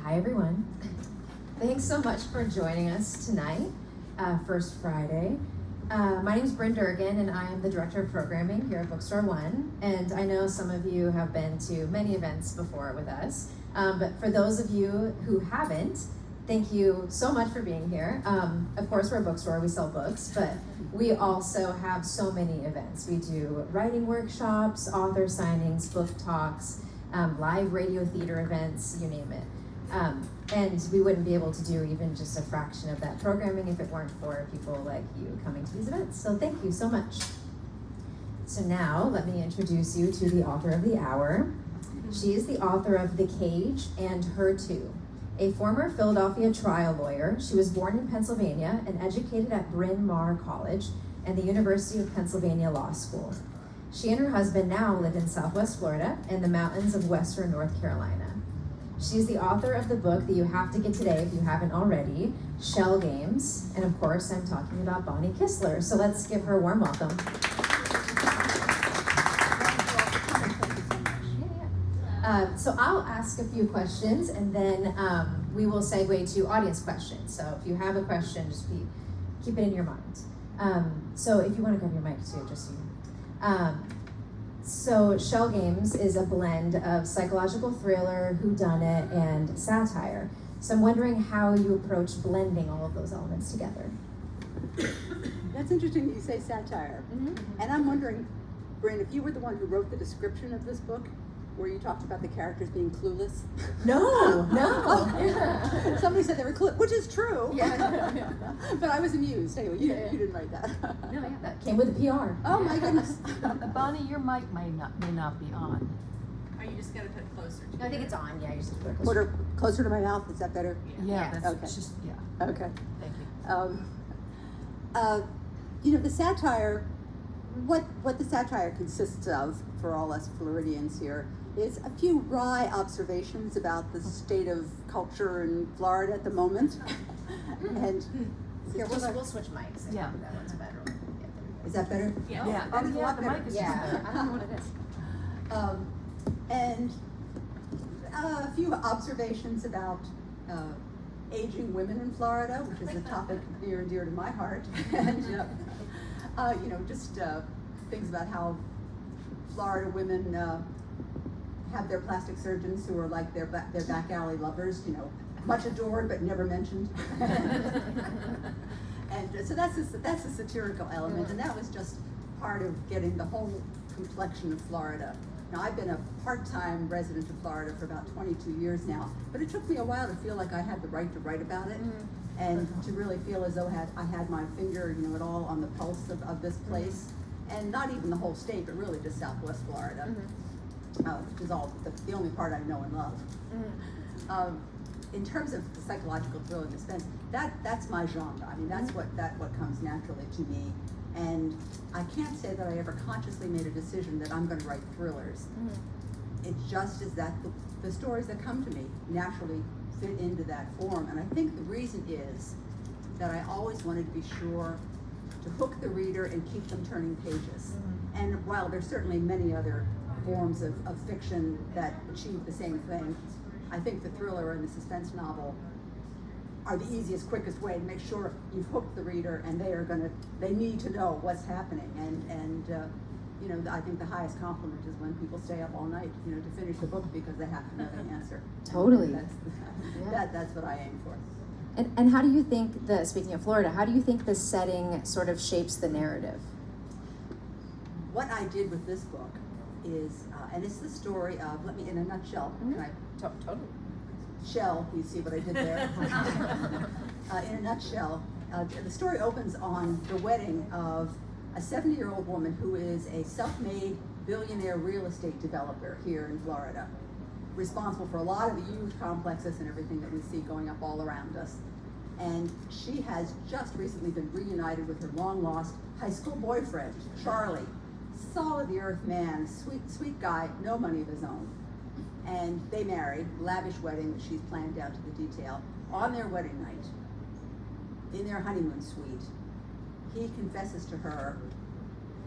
Hi everyone. Thanks so much for joining us tonight, First Friday. My name is Bryn Durgan and I am the Director of Programming here at Bookstore One. And I know some of you have been to many events before with us. But for those of you who haven't, thank you so much for being here. Of course, we're a bookstore, we sell books, but we also have so many events. We do writing workshops, author signings, book talks, live radio theater events, you name it. And we wouldn't be able to do even just a fraction of that programming if it weren't for people like you coming to these events. So thank you so much. So now let me introduce you to the author of the hour. She is the author of The Cage and Her Too. A former Philadelphia trial lawyer, she was born in Pennsylvania and educated at Bryn Mawr College and the University of Pennsylvania Law School. She and her husband now live in Southwest Florida and the mountains of Western North Carolina. She's the author of the book that you have to get today if you haven't already, Shell Games, and of course I'm talking about Bonnie Kistler. So let's give her a warm welcome. So I'll ask a few questions and then we will segue to audience questions. So if you have a question, just keep it in your mind. So if you want to grab your mic too, just so you So Shell Games is a blend of psychological thriller, whodunit, and satire. So I'm wondering how you approach blending all of those elements together. That's interesting that you say satire. Mm-hmm. And I'm wondering, Bryn, if you were the one who wrote the description of this book, where you talked about the characters being clueless? No. Yeah. Somebody said they were clueless, which is true. Yeah. But I was amused. Anyway, you didn't write that. No, yeah, that came with the PR. Oh my goodness. Bonnie, your mic may not be on. Or you just gotta put it closer to I think it's on, yeah, you just have to put it Put closer. her closer to my mouth. Is that better? Yeah, that's Okay. just, yeah. Okay. Thank you. The satire, what the satire consists of, for all us Floridians here, is a few wry observations about the state of culture in Florida at the moment. And Here, we'll switch mics. Yeah. That one's better. Yeah, there we go. is that better? Yeah. Yeah, That oh is a yeah, lot the better. mic is Yeah, just I don't know what it is. And a few observations about aging women in Florida, which is a topic near and dear to my heart. And just things about how Florida women have their plastic surgeons who are like their back alley lovers, much adored but never mentioned. And so that's a satirical element, and that was just part of getting the whole complexion of Florida. Now, I've been a part-time resident of Florida for about 22 years now, but it took me a while to feel like I had the right to write about it, and to really feel as though I had my finger, at all on the pulse of this place, and not even the whole state, but really just Southwest Florida, which is all the only part I know and love. In terms of the psychological thriller and suspense, that's my genre. I mean, that's what comes naturally to me. And I can't say that I ever consciously made a decision that I'm going to write thrillers. It just is that the stories that come to me naturally fit into that form. And I think the reason is that I always wanted to be sure to hook the reader and keep them turning pages. And while there's certainly many other forms of fiction that achieve the same thing, I think the thriller and the suspense novel are the easiest, quickest way to make sure you've hooked the reader and they need to know what's happening. And I think the highest compliment is when people stay up all night, to finish the book because they have to know the answer. Totally. That's what I aim for. And how do you think speaking of Florida, how do you think the setting sort of shapes the narrative? What I did with this book is, and it's the story of, in a nutshell, can I Totally. Shell, you see what I did there? In a nutshell, the story opens on the wedding of a 70-year-old woman who is a self-made billionaire real estate developer here in Florida, responsible for a lot of the huge complexes and everything that we see going up all around us. And she has just recently been reunited with her long-lost high school boyfriend, Charlie. Solid the earth man, sweet guy, no money of his own. And they marry, lavish wedding that she's planned down to the detail. On their wedding night, in their honeymoon suite, he confesses to her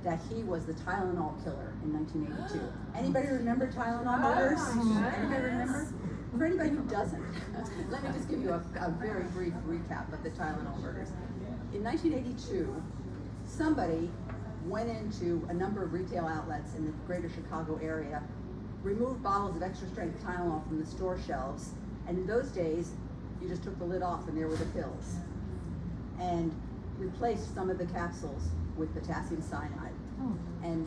that he was the Tylenol killer in 1982. Anybody remember Tylenol murders? Anybody remember? For anybody who doesn't, let me just give you a very brief recap of the Tylenol murders. In 1982, somebody went into a number of retail outlets in the greater Chicago area, removed bottles of extra strength Tylenol from the store shelves, and in those days, you just took the lid off and there were the pills, and replaced some of the capsules with potassium cyanide, and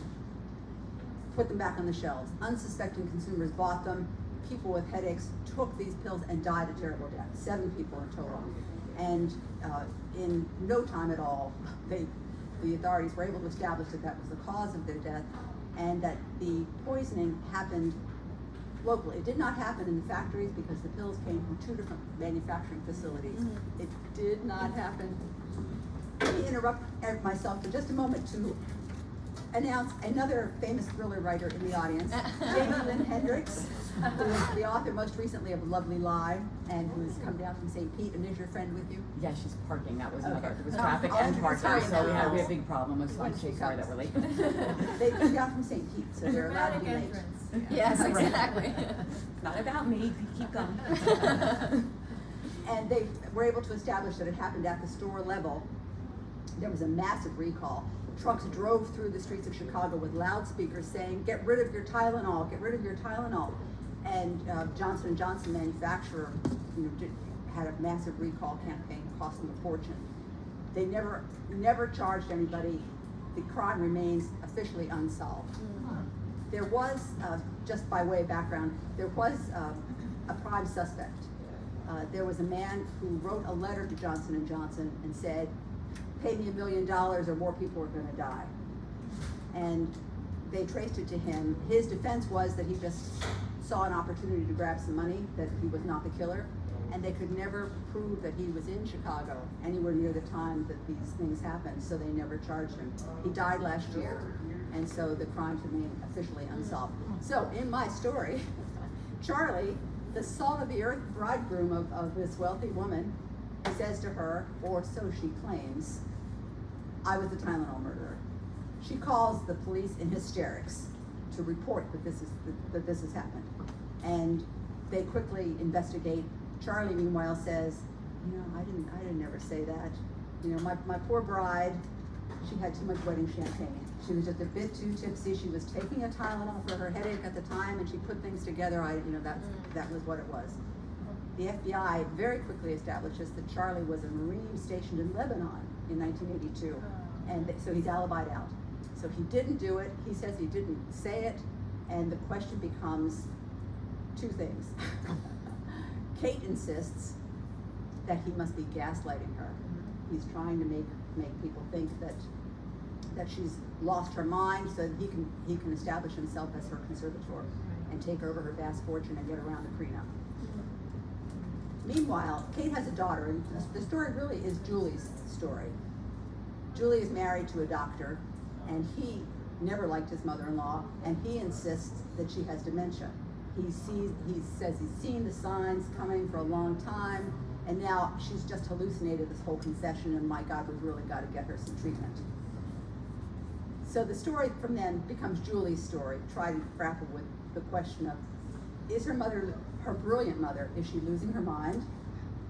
put them back on the shelves. Unsuspecting consumers bought them. People with headaches took these pills and died a terrible death. 7 people in total. And in no time at all, the authorities were able to establish that that was the cause of their death, and that the poisoning happened locally. It did not happen in the factories because the pills came from 2 different manufacturing facilities. It did not happen. Let me interrupt myself for just a moment to announce another famous thriller writer in the audience, Jamie Lynn Hendricks, who is the author most recently of Lovely Lie, and who's come down from St. Pete. And is your friend with you? Yeah, she's parking. That was Okay. another. It was traffic and parking, sorry, so we had no. a big problem. I'm so sorry that we're late. They came down from St. Pete, so they're allowed to be late. Yes, exactly. Not about me. Keep going. And they were able to establish that it happened at the store level. There was a massive recall. Trucks drove through the streets of Chicago with loudspeakers saying, "Get rid of your Tylenol, get rid of your Tylenol." And Johnson & Johnson manufacturer, had a massive recall campaign, cost them a fortune. They never charged anybody. The crime remains officially unsolved. There was, just by way of background, there was a prime suspect. There was a man who wrote a letter to Johnson & Johnson and said, "Pay me $1 million or more people are gonna die." And they traced it to him. His defense was that he just saw an opportunity to grab some money, that he was not the killer, and they could never prove that he was in Chicago anywhere near the time that these things happened, so they never charged him. He died last year, and so the crimes remain officially unsolved. So in my story, Charlie, the salt of the earth bridegroom of this wealthy woman, says to her, or so she claims, "I was the Tylenol murderer." She calls the police in hysterics to report that this has happened, and they quickly investigate. Charlie, meanwhile, says, I didn't ever say that. My poor bride, she had too much wedding champagne. She was just a bit too tipsy. She was taking a Tylenol for her headache at the time, and she put things together. That was what it was. The FBI very quickly establishes that Charlie was a Marine stationed in Lebanon in 1982, and so he's alibied out. So he didn't do it. He says he didn't say it, and the question becomes 2 things. Kate insists that he must be gaslighting her. He's trying to make people think that she's lost her mind, so that he can establish himself as her conservator and take over her vast fortune and get around the prenup. Meanwhile, Kate has a daughter, and the story really is Julie's story. Julie is married to a doctor, and he never liked his mother-in-law, and he insists that she has dementia. He says he's seen the signs coming for a long time, and now she's just hallucinated this whole confession, and my God, we've really got to get her some treatment. So the story from then becomes Julie's story, trying to grapple with the question of, is her mother, her brilliant mother, is she losing her mind?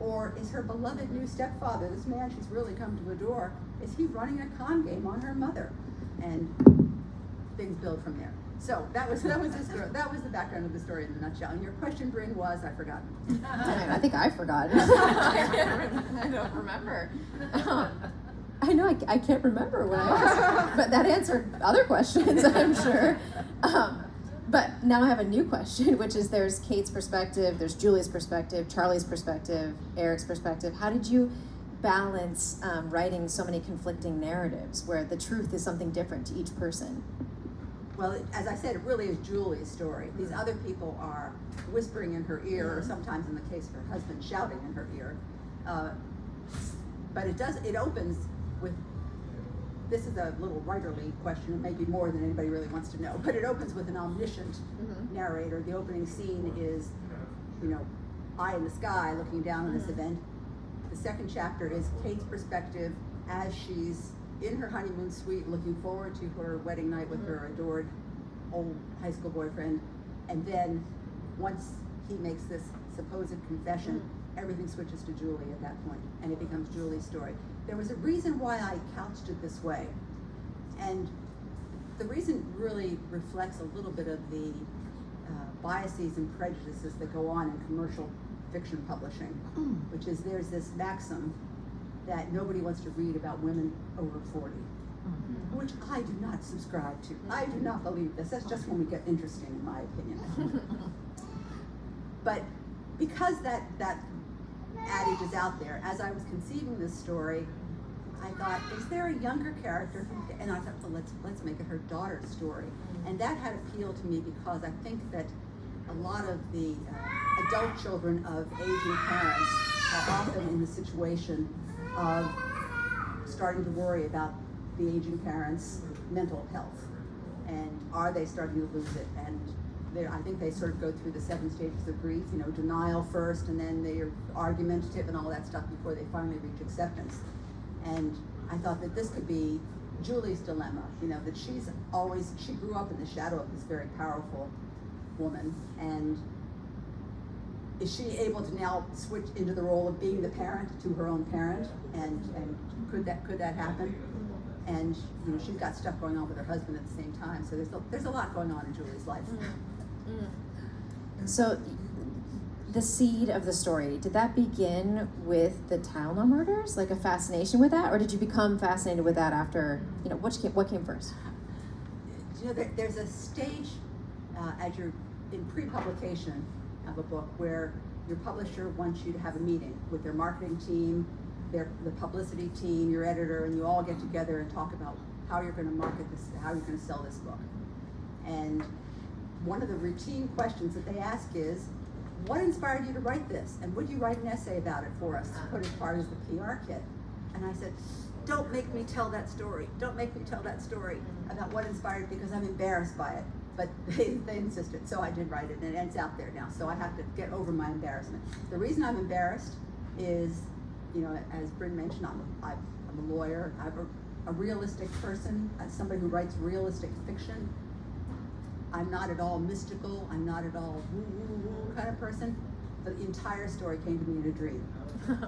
Or is her beloved new stepfather, this man she's really come to adore, is he running a con game on her mother? And things build from there. So that was the story. That was the background of the story in a nutshell. And your question, Bryn, was, I've forgotten. I think I forgot. I don't remember. I know I can't remember what I asked, but that answered other questions, I'm sure. But now I have a new question, which is there's Kate's perspective, there's Julie's perspective, Charlie's perspective, Eric's perspective. How did you balance writing so many conflicting narratives where the truth is something different to each person? Well, as I said, it really is Julie's story. These other people are whispering in her ear, or sometimes in the case of her husband, shouting in her ear. But it opens with, this is a little writerly question, and maybe more than anybody really wants to know, but it opens with an omniscient narrator. The opening scene is, eye in the sky looking down on this event. The second chapter is Kate's perspective as she's in her honeymoon suite looking forward to her wedding night with her adored old high school boyfriend. And then once he makes this supposed confession, everything switches to Julie at that point, and it becomes Julie's story. There was a reason why I couched it this way, and the reason really reflects a little bit of the biases and prejudices that go on in commercial fiction publishing, which is there's this maxim that nobody wants to read about women over 40, which I do not subscribe to. I do not believe this. That's just when we get interesting, in my opinion. But because that adage is out there, as I was conceiving this story, I thought, is there a younger character? And I thought, well, let's make it her daughter's story. And that had appeal to me because I think that a lot of the adult children of aging parents are often in the situation of starting to worry about the aging parents' mental health. And are they starting to lose it? And I think they sort of go through the 7 stages of grief, denial first, and then they're argumentative and all that stuff before they finally reach acceptance. And I thought that this could be Julie's dilemma, that she grew up in the shadow of this very powerful woman, and is she able to now switch into the role of being the parent to her own parent, and could that happen? And she's got stuff going on with her husband at the same time, so there's a lot going on in Julie's life. So the seed of the story, did that begin with the Tylenol murders, like a fascination with that, or did you become fascinated with that after, what came first? There's a stage as you're in pre-publication of a book where your publisher wants you to have a meeting with their marketing team, the publicity team, your editor, and you all get together and talk about how you're going to market this, how you're going to sell this book. And one of the routine questions that they ask is, what inspired you to write this? And would you write an essay about it for us to put as part of the PR kit? And I said, don't make me tell that story. Don't make me tell that story about what inspired, because I'm embarrassed by it. But they insisted, so I did write it, and it's out there now. So I have to get over my embarrassment. The reason I'm embarrassed is, as Bryn mentioned, I'm a lawyer. I'm a realistic person, somebody who writes realistic fiction. I'm not at all mystical. I'm not at all woo kind of person. The entire story came to me in a dream. Wow.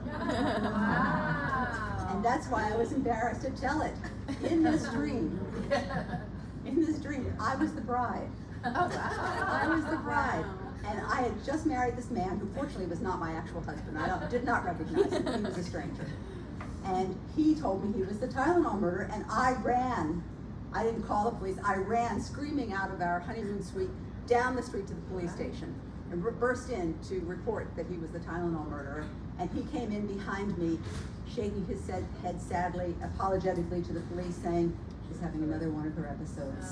And that's why I was embarrassed to tell it. In this dream, I was the bride. Oh, wow. I was the bride. And I had just married this man who fortunately was not my actual husband. I did not recognize him. He was a stranger. And he told me he was the Tylenol murderer, and I ran. I didn't call the police. I ran screaming out of our honeymoon suite down the street to the police station and burst in to report that he was the Tylenol murderer. And he came in behind me, shaking his head sadly, apologetically to the police, saying, she's having another one of her episodes.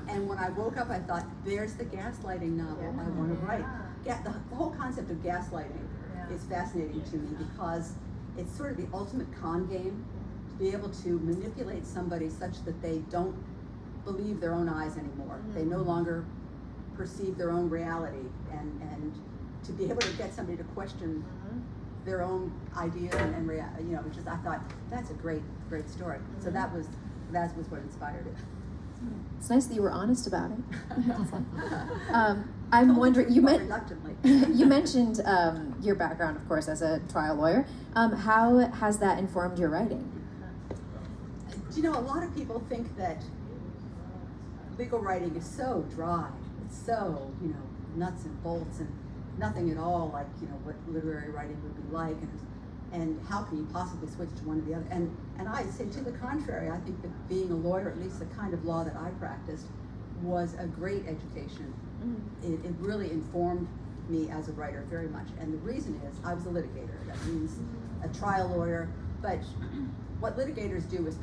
And when I woke up, I thought, there's the gaslighting novel I want to write. The whole concept of gaslighting is fascinating to me because it's sort of the ultimate con game, to be able to manipulate somebody such that they don't believe their own eyes anymore. They no longer perceive their own reality, and to be able to get somebody to question their own ideas and which is, I thought, that's a great story. So that was what inspired it. It's nice that you were honest about it. I'm wondering, you reluctantly. You mentioned your background, of course, as a trial lawyer. How has that informed your writing? A lot of people think that legal writing is so dry. It's so, nuts and bolts and nothing at all like, what literary writing would be like, and how can you possibly switch to one or the other? And I say to the contrary, I think that being a lawyer, at least the kind of law that I practiced, was a great education. It really informed me as a writer very much. And the reason is I was a litigator. That means a trial lawyer. But what litigators do is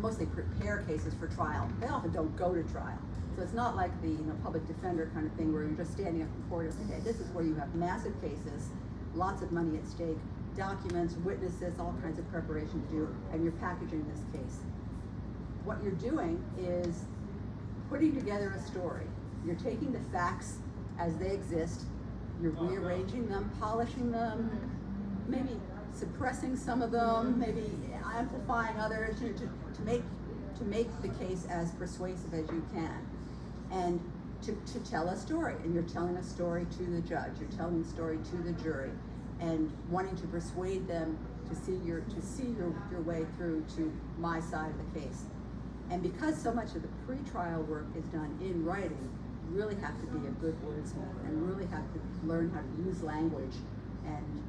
mostly prepare cases for trial. They often don't go to trial. So it's not like the public defender kind of thing where you're just standing up in court every day. This is where you have massive cases, lots of money at stake, documents, witnesses, all kinds of preparation to do, and you're packaging this case. What you're doing is putting together a story. You're taking the facts as they exist, you're rearranging them, polishing them, maybe suppressing some of them, maybe amplifying others, to make the case as persuasive as you can. And to tell a story, and you're telling a story to the judge, you're telling a story to the jury, and wanting to persuade them to see your way through to my side of the case. And because so much of the pre-trial work is done in writing, you really have to be a good wordsmith and really have to learn how to use language. And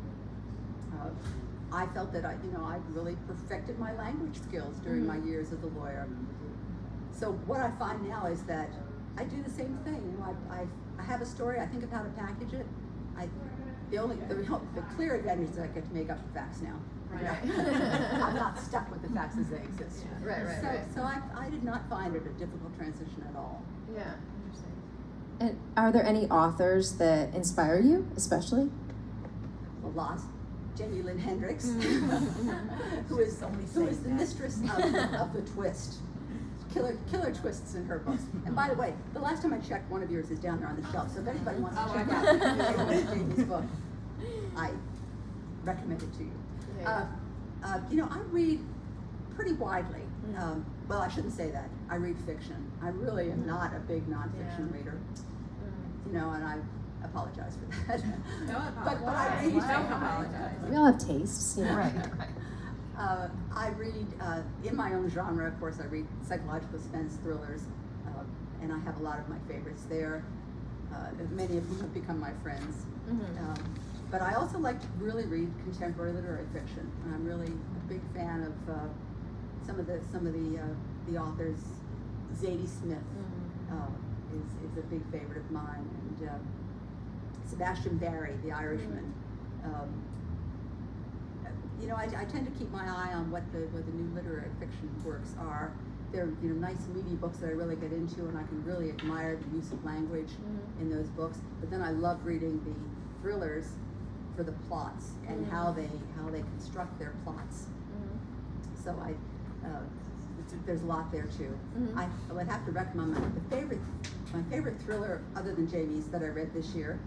I felt that I really perfected my language skills during my years as a lawyer. So what I find now is that I do the same thing. You know, I have a story. I think of how to package it. The clear advantage is that I get to make up the facts now. Right. I'm not stuck with the facts as they exist. Right. So I did not find it a difficult transition at all. Yeah, interesting. And are there any authors that inspire you, especially? A lot. Jamie Lynn Hendricks, who is the mistress of the twist. Killer twists in her books. And by the way, the last time I checked, one of yours is down there on the shelf. So if anybody wants to check out Jamie's book, I recommend it to you. I read pretty widely. Well, I shouldn't say that. I read fiction. I really am not a big nonfiction reader. And I apologize for that. No apologies. But I read. Don't apologize. We all have tastes, Right. I read, in my own genre, of course, I read psychological suspense thrillers, and I have a lot of my favorites there. Many of whom have become my friends. But I also like to really read contemporary literary fiction. And I'm really a big fan of some of the authors. Zadie Smith is a big favorite of mine, and Sebastian Barry, The Irishman. I tend to keep my eye on what the new literary fiction works are. They're nice meaty books that I really get into, and I can really admire the use of language in those books. But then I love reading the thrillers for the plots and how they construct their plots. So there's a lot there too. I would have to recommend my favorite thriller other than Jamie's that I read this year.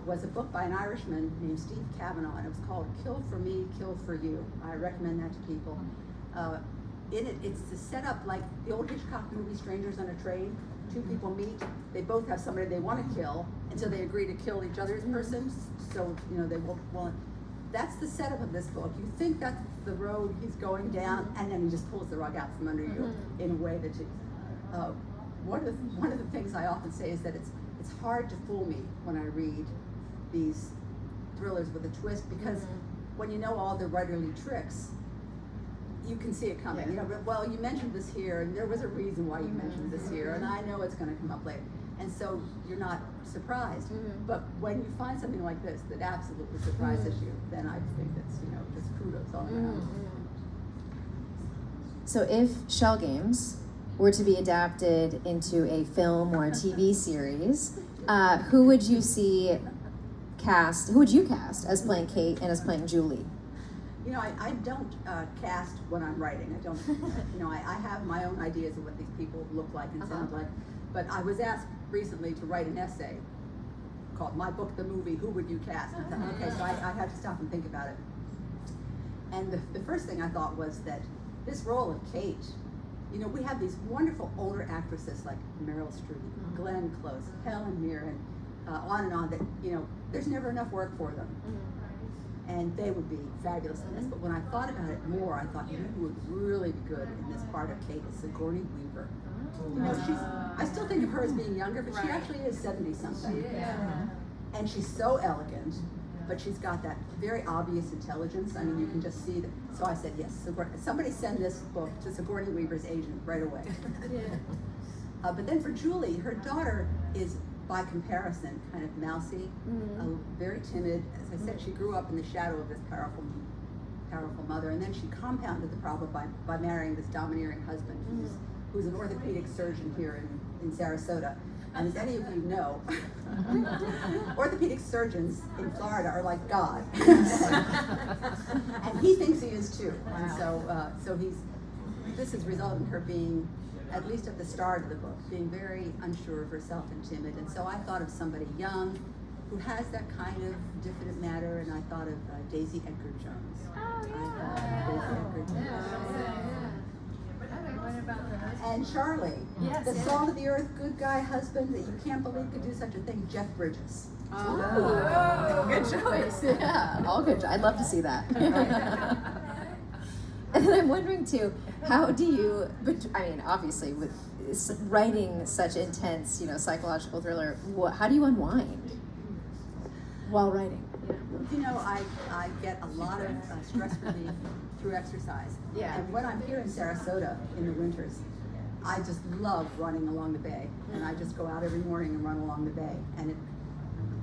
Was a book by an Irishman named Steve Kavanaugh, and it was called Kill for Me, Kill for You. I recommend that to people. In it, it's the setup like the old Hitchcock movie Strangers on a Train. Two people meet, they both have somebody they want to kill, and so they agree to kill each other's person, so they won't. That's the setup of this book. You think that's the road he's going down, and then he just pulls the rug out from under you in a way that one of the things I often say is that it's hard to fool me when I read these thrillers with a twist, because when you know all the writerly tricks, you can see it coming. Well, you mentioned this here, and there was a reason why you mentioned this here, and I know it's going to come up later. And so you're not surprised. But when you find something like this that absolutely surprises you, then I think that's, just kudos all around. So if Shell Games were to be adapted into a film or a TV series, who would you cast as playing Kate and as playing Julie? I don't cast when I'm writing. I don't, I have my own ideas of what these people look like and sound like. But I was asked recently to write an essay called My Book, the Movie, Who Would You Cast? And I thought, okay, so I had to stop and think about it. And the first thing I thought was that this role of Kate, we have these wonderful older actresses like Meryl Streep, Glenn Close, Helen Mirren, on and on, that, there's never enough work for them. And they would be fabulous in this. But when I thought about it more, I thought, who would really be good in this part of Kate is Sigourney Weaver. I still think of her as being younger, but she actually is 70-something. And she's so elegant, but she's got that very obvious intelligence. I mean, you can just see that. So I said, yes, somebody send this book to Sigourney Weaver's agent right away. But then for Julie, her daughter is, by comparison, kind of mousy, very timid. As I said, she grew up in the shadow of this powerful mother, and then she compounded the problem by marrying this domineering husband, who's an orthopedic surgeon here in Sarasota. And as any of you know, orthopedic surgeons in Florida are like God. And he thinks he is too. And so this has resulted in her being, at least at the start of the book, being very unsure of herself and timid. And so I thought of somebody young who has that kind of diffident matter, and I thought of Daisy Edgar Jones. Oh, yeah. I thought of Daisy Edgar Jones. What about the husband? And Charlie, Yes, the yeah. salt of the earth, good guy husband that you can't believe could do such a thing, Jeff Bridges. Oh, good choice. Yeah, all good. I'd love to see that. And then I'm wondering too, how do you? I mean, obviously, with writing such intense, psychological thriller, how do you unwind while writing? You know, I get a lot of stress relief through exercise. Yeah. And when I'm here in Sarasota in the winters, I just love running along the bay. And I just go out every morning and run along the bay. And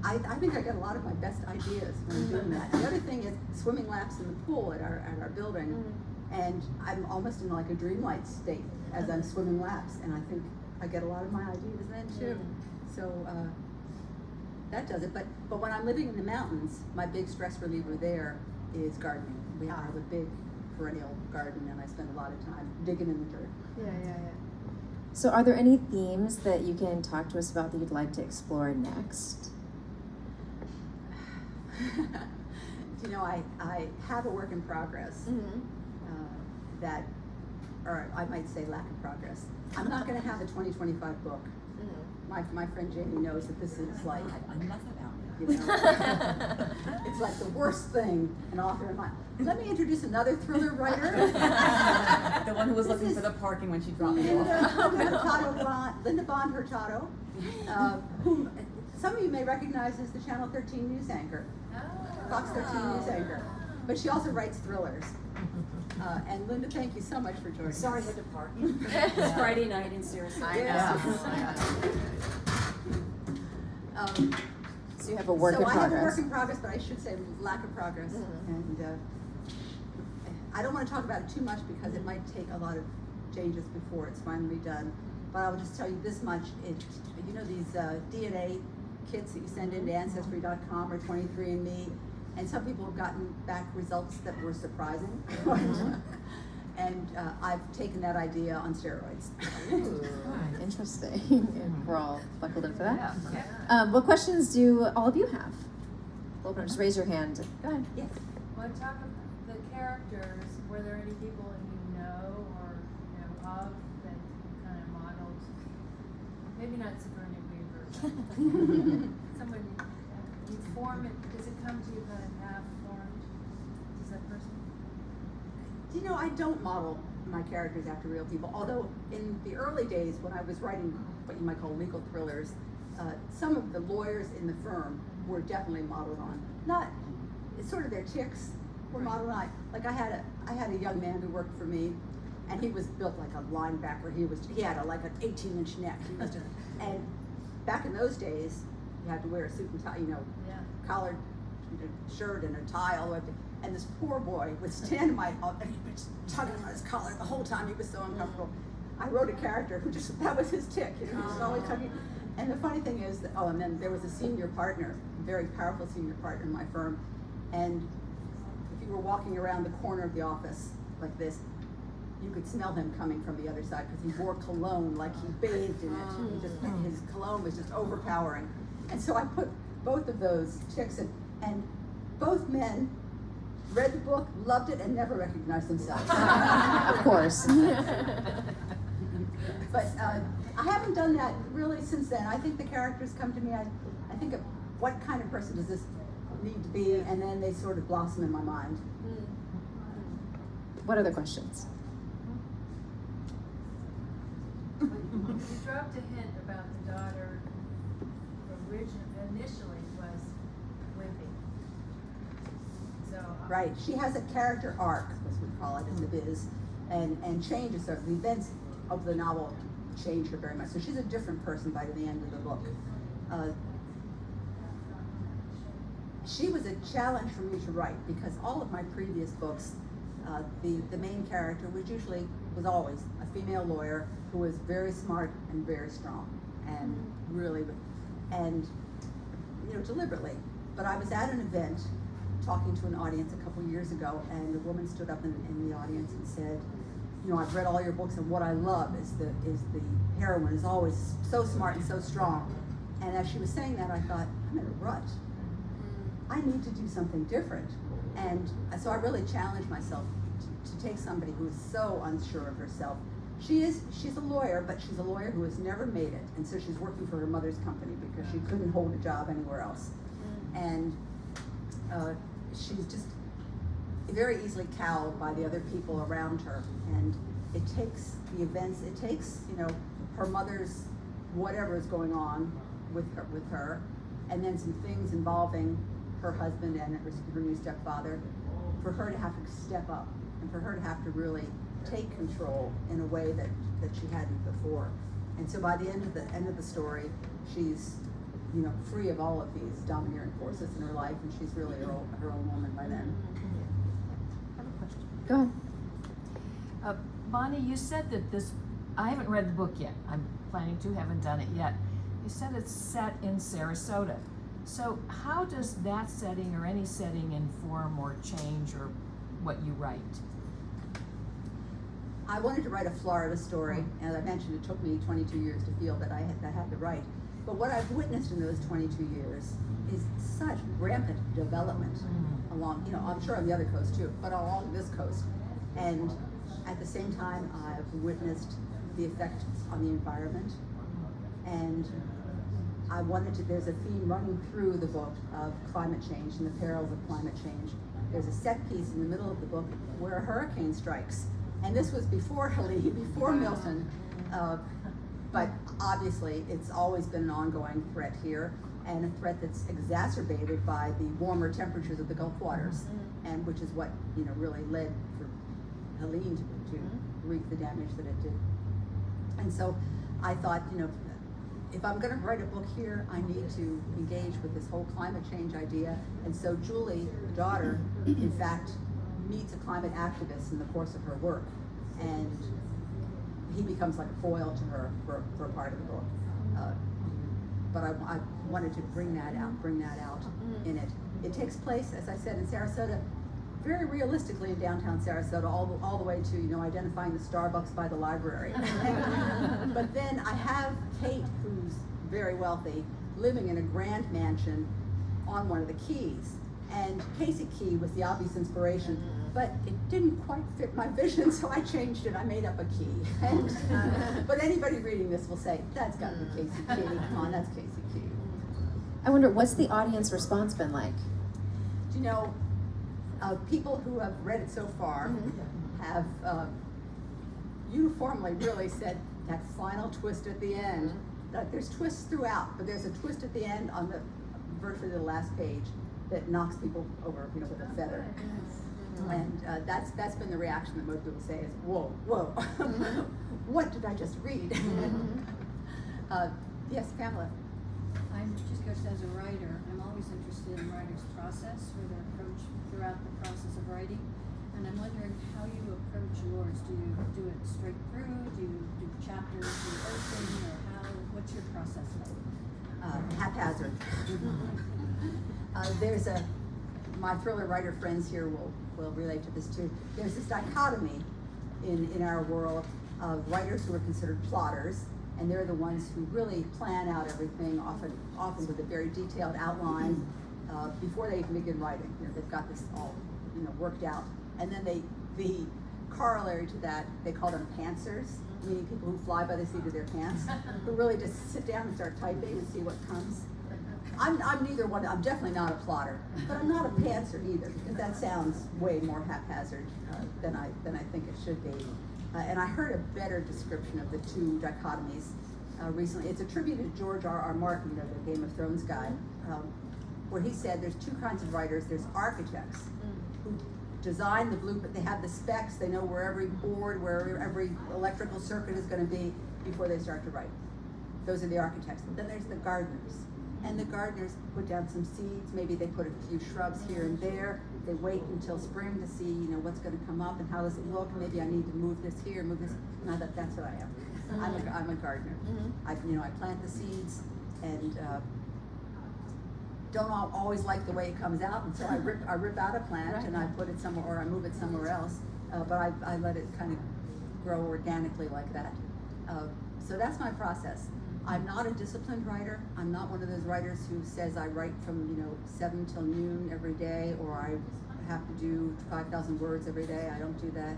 I think I get a lot of my best ideas when I'm doing that. The other thing is swimming laps in the pool at our building. And I'm almost in like a dreamlike state as I'm swimming laps. And I think I get a lot of my ideas then too. So that does it. But when I'm living in the mountains, my big stress reliever there is gardening. I have a big perennial garden, and I spend a lot of time digging in the dirt. Yeah. So, are there any themes that you can talk to us about that you'd like to explore next? You know, I have a work in progress that, or I might say lack of progress. I'm not going to have a 2025 book. My friend Jamie knows that this is like, Enough about me. you know, it's like the worst thing an author in mind. Let me introduce another thriller writer. The one who was looking for the parking when she dropped me off. Linda Bond Hurtado, whom some of you may recognize as the Channel 13 news anchor, Fox 13 news anchor. But she also writes thrillers. And Linda, thank you so much for joining us. Sorry, I had to park. It's Friday night in Sarasota. I know. So you have a work in So I have a progress. work in progress, but I should say lack of progress. And I don't want to talk about it too much because it might take a lot of changes before it's finally done. But I will just tell you this much. You know these DNA kits that you send into Ancestry.com or 23andMe, and some people have gotten back results that were surprising. And I've taken that idea on steroids. Ooh, interesting. We're all buckled in for that. What questions do all of you have? Well, just raise your hand. Go ahead. Yes. Well, talk about the characters. Were there any people you know or of that you kind of modeled? Maybe not Sigourney Weaver, but somebody you form it. Does it come to you kind of half formed? Is that person? You know, I don't model my characters after real people, although in the early days when I was writing what you might call legal thrillers, some of the lawyers in the firm were definitely modeled on. Not, it's sort of their tics were modeled on. Like I had a young man who worked for me, and he was built like a linebacker. He had like an 18-inch neck. He was just, and back in those days, you had to wear a suit and tie, collared shirt and a tie all the way up. And this poor boy would stand in my, and he was tugging on his collar the whole time. He was so uncomfortable. I wrote a character who just, that was his tick. He was always tugging. And the funny thing is that, and then there was a senior partner, a very powerful senior partner in my firm. And if you were walking around the corner of the office like this, you could smell him coming from the other side because he wore cologne like he bathed in it. His cologne was just overpowering. And so I put both of those ticks in, and both men read the book, loved it, and never recognized themselves. Of course. But I haven't done that really since then. I think the characters come to me, I think of what kind of person does this need to be, and then they sort of blossom in my mind. What other questions? You dropped a hint about the daughter. Initially was wimpy. So Right, she has a character arc, as we call it in the biz, and changes her. The events of the novel change her very much. So she's a different person by the end of the book. She was a challenge for me to write because all of my previous books, the main character was always a female lawyer who was very smart and very strong, and really, deliberately. But I was at an event talking to an audience a couple years ago, and a woman stood up in the audience and said, I've read all your books, and what I love is the heroine is always so smart and so strong. And as she was saying that, I thought, I'm in a rut. I need to do something different. And so I really challenged myself to take somebody who is so unsure of herself she's a lawyer, but she's a lawyer who has never made it, and so she's working for her mother's company because she couldn't hold a job anywhere else. And she's just very easily cowed by the other people around her, and it takes the events, it takes, you know, her mother's whatever is going on with her, and then some things involving her husband and her new stepfather, for her to have to step up and for her to have to really take control in a way that she hadn't before. And so by the end of the story, she's, you know, free of all of these domineering forces in her life, and she's really her own woman by then. I have a question. Go ahead. Bonnie, you said that this, I haven't read the book yet. I'm planning to, haven't done it yet. You said it's set in Sarasota. So how does that setting or any setting inform or change or what you write? I wanted to write a Florida story, and as I mentioned, it took me 22 years to feel that I had to write. But what I've witnessed in those 22 years is such rampant development along, you know, I'm sure on the other coast too, but along this coast. And at the same time, I've witnessed the effect on the environment. And I wanted to, there's a theme running through the book of climate change and the perils of climate change. There's a set piece in the middle of the book where a hurricane strikes. And this was before Helene, before Milton, but obviously it's always been an ongoing threat here, and a threat that's exacerbated by the warmer temperatures of the Gulf waters, and which is what, you know, really led for Helene to wreak the damage that it did. And so I thought, you know, if I'm going to write a book here, I need to engage with this whole climate change idea. And so Julie, the daughter, in fact, meets a climate activist in the course of her work, and he becomes like a foil to her for a part of the book. But I wanted to bring that out in it. It takes place, as I said, in Sarasota, very realistically in downtown Sarasota, all the way to, you know, identifying the Starbucks by the library. But then I have Kate, who's very wealthy, living in a grand mansion on one of the keys. And Casey Key was the obvious inspiration, but it didn't quite fit my vision, so I changed it. I made up a key. And, but anybody reading this will say, that's got to be Casey Key. Come on, that's Casey Key. I wonder, what's the audience response been like? Do you know, people who have read it so far have uniformly really said that final twist at the end. That there's twists throughout, but there's a twist at the end on the virtually the last page that knocks people over, you know, with a feather. And that's been the reaction that most people say is, whoa, what did I just read? Yes, Pamela. I'm just as a writer, I'm always interested in writer's process or their approach throughout the process of writing. And I'm wondering how you approach yours. Do you do it straight through? Do you do chapters in open, or what's your process like? Haphazard. My thriller writer friends here will relate to this too. There's this dichotomy in our world of writers who are considered plotters, and they're the ones who really plan out everything, often with a very detailed outline before they even begin writing. You know, they've got this all, you know, worked out. And then the corollary to that, they call them pantsers, meaning people who fly by the seat of their pants, who really just sit down and start typing and see what comes. I'm neither one. I'm definitely not a plotter, but I'm not a pantser either, because that sounds way more haphazard than I think it should be. And I heard a better description of the two dichotomies recently. It's attributed to George R.R. Martin, you know, the Game of Thrones guy, where he said there's two kinds of writers. There's architects who design the blueprint. They have the specs. They know where every board, where every electrical circuit is going to be before they start to write. Those are the architects. But then there's the gardeners. And the gardeners put down some seeds. Maybe they put a few shrubs here and there. They wait until spring to see, you know, what's going to come up and how does it look. Maybe I need to move this here, move this. And I thought that's what I am. I'm a gardener. I plant the seeds and don't always like the way it comes out, and so I rip out a plant and I put it somewhere, or I move it somewhere else. But I let it kind of grow organically like that. So that's my process. I'm not a disciplined writer. I'm not one of those writers who says I write from 7 till noon every day, or I have to do 5,000 words every day. I don't do that.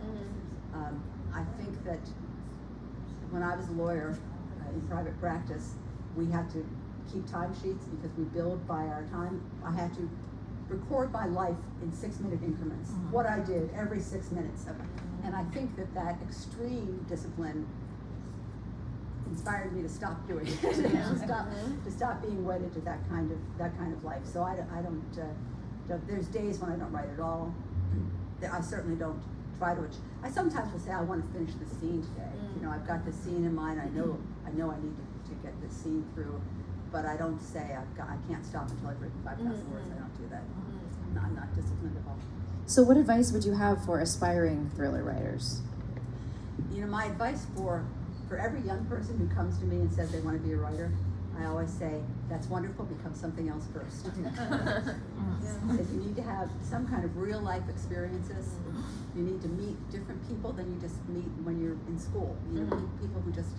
I think that when I was a lawyer in private practice, we had to keep timesheets because we billed by our time. I had to record my life in 6-minute increments, what I did every 6 minutes of it. And I think that extreme discipline inspired me to stop doing it, to stop being wedded to that kind of life. So I don't. There's days when I don't write at all. I certainly don't try to. I sometimes will say I want to finish the scene today. You know, I've got the scene in mind. I know I need to get this scene through, but I don't say I can't stop until I've written 5,000 words. I don't do that. I'm not disciplined at all. So what advice would you have for aspiring thriller writers? You know, my advice for every young person who comes to me and says they want to be a writer, I always say, that's wonderful, become something else first. Because you need to have some kind of real life experiences. You need to meet different people than you just meet when you're in school. You know, people who just,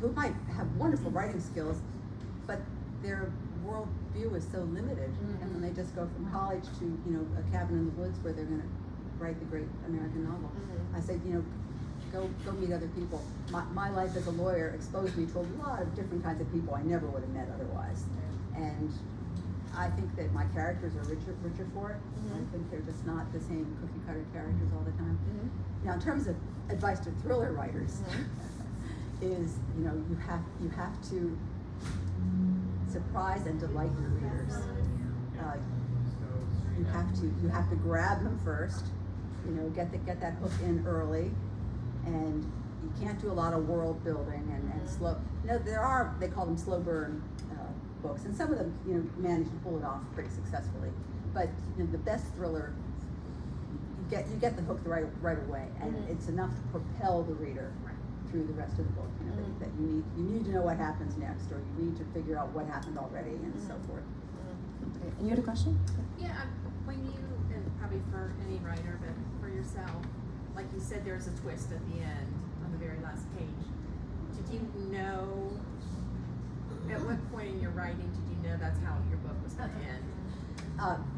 who might have wonderful writing skills, but their world view is so limited. And when they just go from college to, you know, a cabin in the woods where they're going to write the great American novel, I say, you know, go meet other people. My life as a lawyer exposed me to a lot of different kinds of people I never would have met otherwise. And I think that my characters are richer for it. I think they're just not the same cookie cutter characters all the time. Now, in terms of advice to thriller writers, is, you know, you have to surprise and delight your readers. You have to grab them first. You know, get that hook in early. And you can't do a lot of world building and slow. You know, they call them slow burn books, and some of them, you know, manage to pull it off pretty successfully. But you know, the best thriller, you get the hook right away, and it's enough to propel the reader through the rest of the book. You know, that you need to know what happens next, or you need to figure out what happened already, and so forth. Okay. And you had a question? Yeah, when you, and probably for any writer, but for yourself, like you said, there's a twist at the end on the very last page. Did you know, at what point in your writing did you know that's how your book was going to end?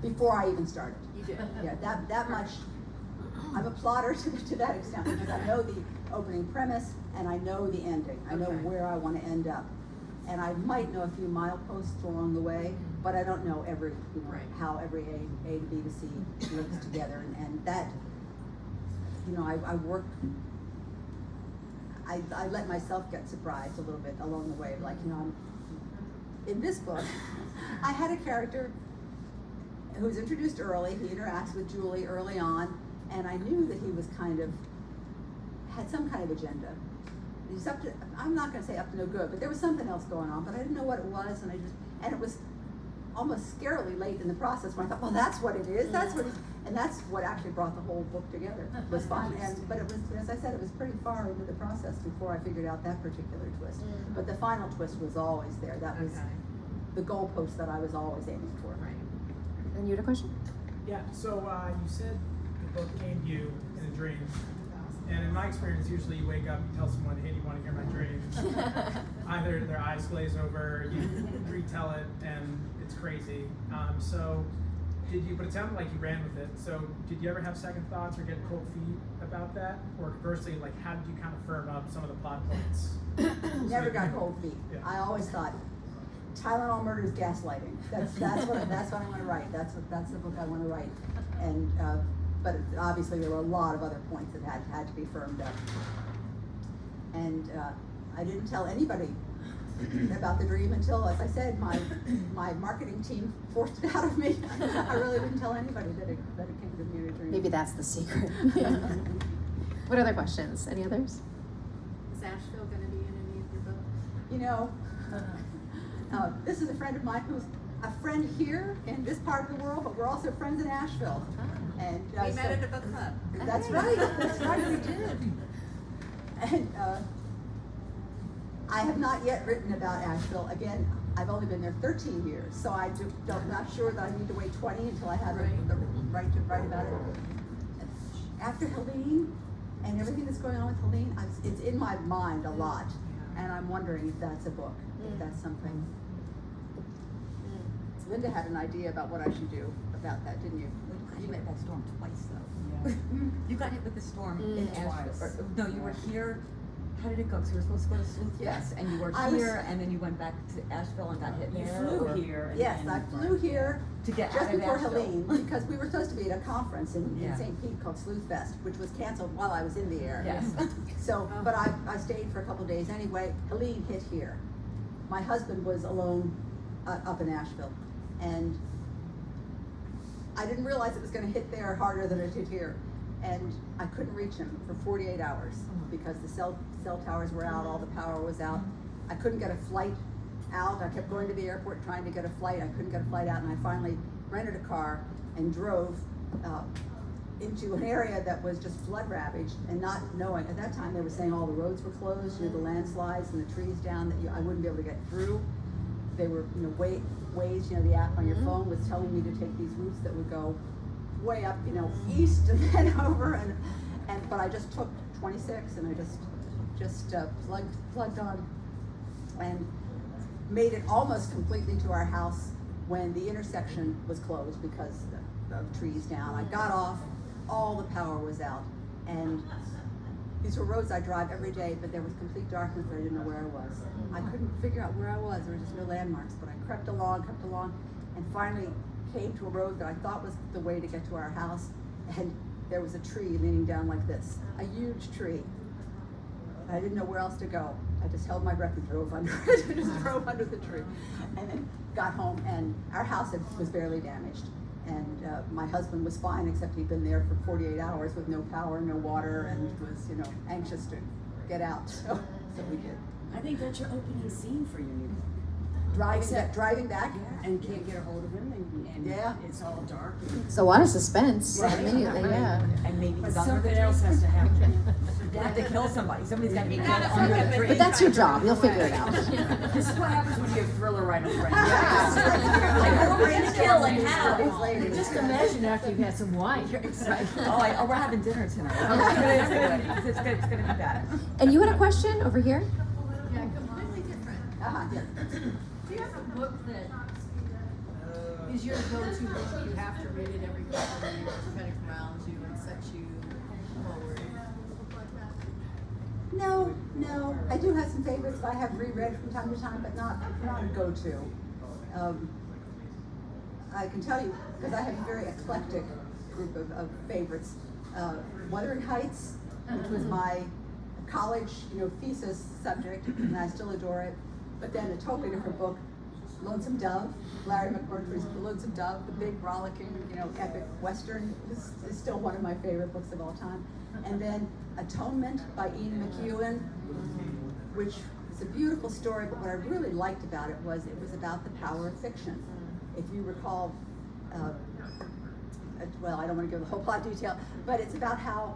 Before I even started. You did? Yeah, that much. I'm a plotter to that extent, because I know the opening premise and I know the ending. I know where I want to end up. And I might know a few mileposts along the way, but I don't know every, you know, how every A to B to C links together. And that, you know, I let myself get surprised a little bit along the way. Like, you know, in this book, I had a character who's introduced early. He interacts with Julie early on, and I knew that he was had some kind of agenda. He's up to, I'm not going to say up to no good, but there was something else going on, but I didn't know what it was, and it was almost scarily late in the process when I thought, well, that's what it is, and that's what actually brought the whole book together. It was fun, but it was, as I said, it was pretty far into the process before I figured out that particular twist. But the final twist was always there. That was the goalpost that I was always aiming for. And you had a question? Yeah, so you said the book came to you in a dream. And in my experience, usually you wake up, you tell someone, hey, do you want to hear my dream? Either their eyes glaze over, you retell it, and it's crazy. But it sounded like you ran with it. So did you ever have second thoughts or get cold feet about that? Or conversely, like, how did you kind of firm up some of the plot points? Never got cold feet. Yeah. I always thought, Tylenol murder is gaslighting. That's what I want to write. That's the book I want to write. And but obviously there were a lot of other points that had to be firmed up. And I didn't tell anybody about the dream until, as I said, my marketing team forced it out of me. I really didn't tell anybody that it came to me in a dream. Maybe that's the secret. What other questions? Any others? Is Asheville going to be in any of your books? You know, this is a friend of mine who's a friend here in this part of the world, but we're also friends in Asheville. And We met at a book club. That's right. That's right. We did. And I have not yet written about Asheville. Again, I've only been there 13 years, so I'm not sure that I need to wait 20 until I have the right to write about it. After Helene and everything that's going on with Helene, it's in my mind a lot, and I'm wondering if that's a book, if that's something. Linda had an idea about what I should do about that, didn't you? You met that storm twice, though. Yeah. You got hit with the storm in Asheville. No, you were here How did it go? Because we were supposed to go to Sleuth Yes. Fest, and you were I was- here, and then you went back to Asheville and got hit You there. flew or- here. And Yes, then I flew here To get just out of before Asheville. Helene, because we were supposed to be at a conference in Yeah. St. Pete called Sleuth Fest, which was canceled while I was in the air. Yes. So, but I stayed for a couple days anyway. Helene hit here. My husband was alone up in Asheville, and I didn't realize it was gonna hit there harder than it hit here. And I couldn't reach him for 48 hours because the cell towers were out, all the power was out. I couldn't get a flight out. I kept going to the airport trying to get a flight. I couldn't get a flight out, and I finally rented a car and drove into an area that was just flood ravaged, and not knowing, at that time they were saying all the roads were closed, the landslides and the trees down that I wouldn't be able to get through. They were, Waze, the app on your phone was telling me to take these routes that would go way up, east and then over, but I just took 26 and I just plugged on and made it almost completely to our house when the intersection was closed because of trees down. I got off, all the power was out, and these were roads I drive every day, but there was complete darkness. I didn't know where I was. I couldn't figure out where I was. There were just no landmarks, but I crept along, and finally came to a road that I thought was the way to get to our house, and there was a tree leaning down like this, a huge tree. I didn't know where else to go. I just held my breath and drove under it. I just drove under the tree, and then got home, and our house was barely damaged. And my husband was fine, except he'd been there for 48 hours with no power, no water, and was, anxious to get out. So we did. I think that's your opening scene for you. Driving back. And can't get a hold of him, and Yeah. it's all dark. So a lot of suspense Right. immediately, yeah. And maybe But he's under the something tree. else has to happen. They have to kill somebody. Somebody's got to be You killed gotta under fuck the up tree. But that's your job, you'll figure it out. This is what happens when you have thriller writer friends. Like, who are we gonna kill and how? Just imagine after you've had some wine. Oh, we're having dinner tonight. It's gonna be bad. And you had a question over here? Yeah, completely different. Yeah. Do you have a book that is your go-to book? You have to read it every couple of years, kind of grounds you and sets you forward. No. I do have some favorites that I have reread from time to time, but not a go-to. I can tell you, because I have a very eclectic group of favorites. Wuthering Heights, which was my college, thesis subject, and I still adore it. But then a totally different book, Lonesome Dove, Larry McMurtry's Lonesome Dove, the big rollicking, epic Western is still one of my favorite books of all time. And then Atonement by Ian McEwan, which is a beautiful story, but what I really liked about it was about the power of fiction. If you recall, well, I don't want to give the whole plot detail, but it's about how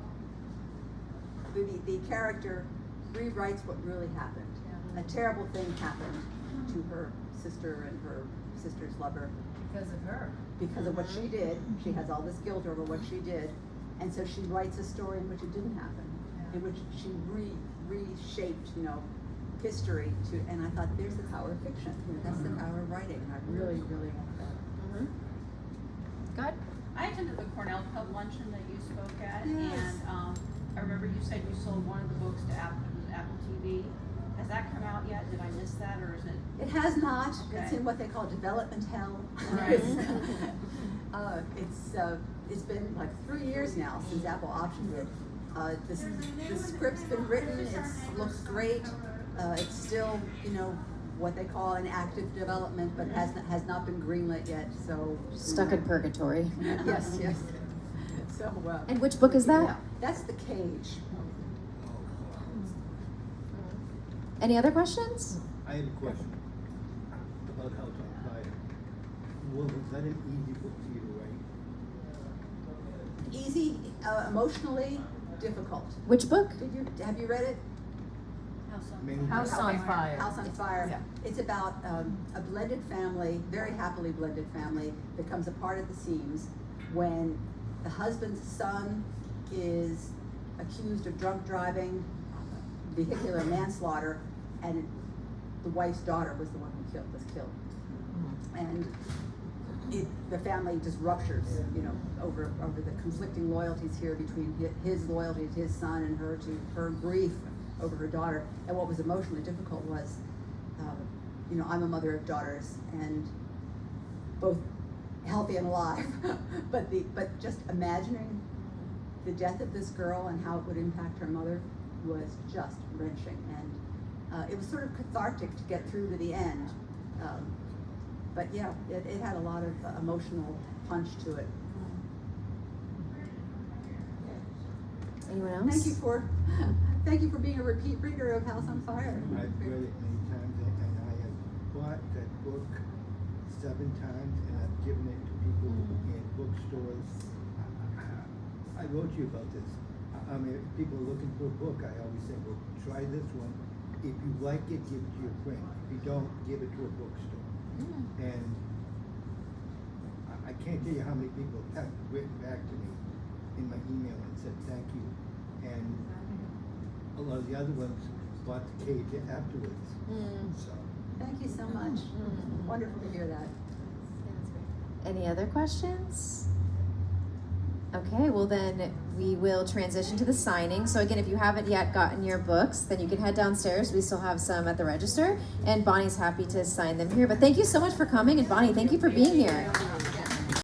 the character rewrites what really happened. A terrible thing happened to her sister and her sister's lover Because of her. because of what she did. She has all this guilt over what she did, and so she writes a story in which it didn't happen, in which she reshaped, history and I thought, there's the power of fiction. That's the power of writing, and I really, really like that. God? I attended the Cornell Pub luncheon that you spoke at, Yes. and I remember you said you sold one of the books to Apple TV. Has that come out yet? Did I miss that, or is it? It has not. It's Okay. in what they call development hell. Right. It's been like 3 years now since Apple optioned it. The script's been written. It looks great. It's still, what they call an active development, but has not been greenlit yet. So Stuck in purgatory. Yes. So. And which book is that? Yeah, that's The Cage. Any other questions? I have a question about how to apply it. Was that an easy book for you to write? Easy, emotionally difficult. Which book? Have you read it? House on Fire. House on Fire. Yeah. It's about a blended family, very happily blended family, that comes apart at the seams when the husband's son is accused of drunk driving, vehicular manslaughter, and the wife's daughter was the one who was killed. And the family just ruptures, over the conflicting loyalties here between his loyalty to his son and her to her grief over her daughter. And what was emotionally difficult was, you know, I'm a mother of daughters, and both healthy and alive. but just imagining the death of this girl and how it would impact her mother was just wrenching. And it was sort of cathartic to get through to the end. But yeah, it had a lot of emotional punch to it. Anyone else? Thank you for being a repeat reader of House on Fire. I've read it many times, and I have bought that book 7 times, and I've given it to people in bookstores. I wrote you about this. I mean, if people are looking for a book, I always say, well, try this one. If you like it, give it to your friend. If you don't, give it to a bookstore. And I can't tell you how many people have written back to me in my email and said thank you. And a lot of the other ones bought the cage afterwards. So. Thank you so much. Wonderful to hear that. Any other questions? Okay, well then we will transition to the signing. So again, if you haven't yet gotten your books, then you can head downstairs. We still have some at the register, and Bonnie's happy to sign them here. But thank you so much for coming, and Bonnie, thank you for being here.